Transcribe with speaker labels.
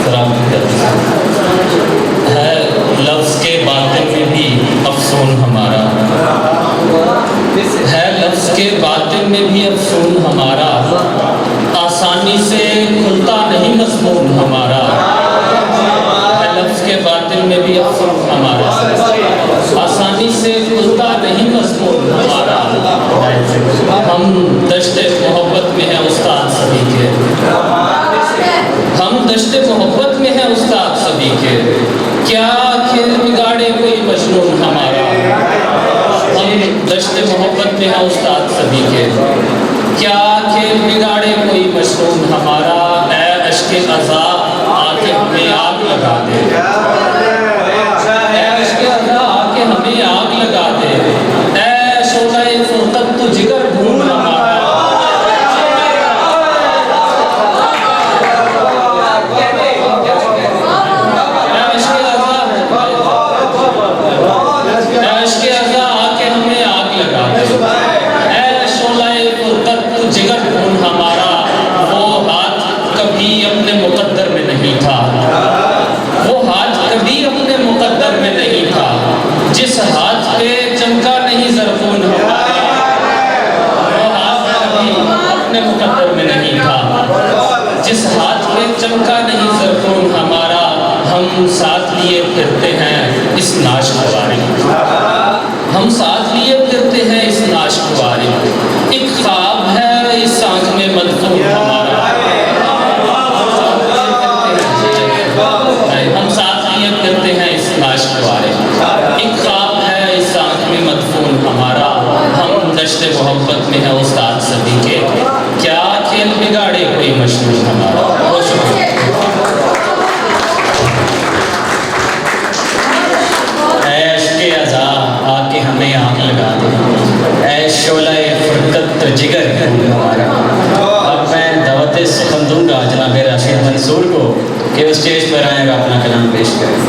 Speaker 1: जरा है लफ्ज़ के बातिन में भी अफसून हमारा, है लफ्ज़ के बातिन में भी अफसून हमारा, आसानी से खुलता नहीं मज़मून हमारा। है लफ्ज़ के बातिन में भी अफसून हमारा, आसानी से खुलता नहीं मज़मून हमारा। हम दश्ते मोहब्बत में हैं उस्ताद सभी के, हम दश्ते मोहब्बत में हैं उस्ताद सभी के, क्या खेल बिगाड़े कोई मजनून हमारा। हम दश्ते मोहब्बत में हैं उस्ताद सभी के, क्या खेल बिगाड़े कोई मजनून हमारा। ऐ अश्के अज़ा आके हमें आग लगा दे, ऐ अश्के अज़ा आके हमें आग लगा दे, ऐ शोलाए फुरक़त तू जिगर भून हमारा। अपने मुकद्दर में नहीं था, वो हाथ कभी अपने मुकद्दर में नहीं था, जिस हाथ पे चमका नहीं ज़रफ़ून हमारा, वो हाथ कभी अपने मुकद्दर में नहीं था, जिस हाथ पे चमका नहीं ज़रफ़ून हमारा। हम साथ लिए फिरते हैं इस नाश्क वारिक, हम साथ लिए फिरते हैं इस नाश्क वारिक, एक ख्वाब है इस आँख में मदफून हमारा। हम साथ लिए फिरते हैं इस नाश्क वारिक, एक ख्वाब है इस आँख में मदफून हमारा। हम दश्ते मोहब्बत में है उस्ताद सभी के, क्या खेल बिगाड़े कोई मशहूर हमारा। बहुत शुक्रिया। ऐश के अज़ा आके हमें आग लगा दे, ऐ शोलाए फुरक़त जिगर हमारा। अब मैं दावत सुखन दूंगा जनाब राशिद मंसूर को कि वो स्टेज पर आएगा अपना कलाम पेश करें।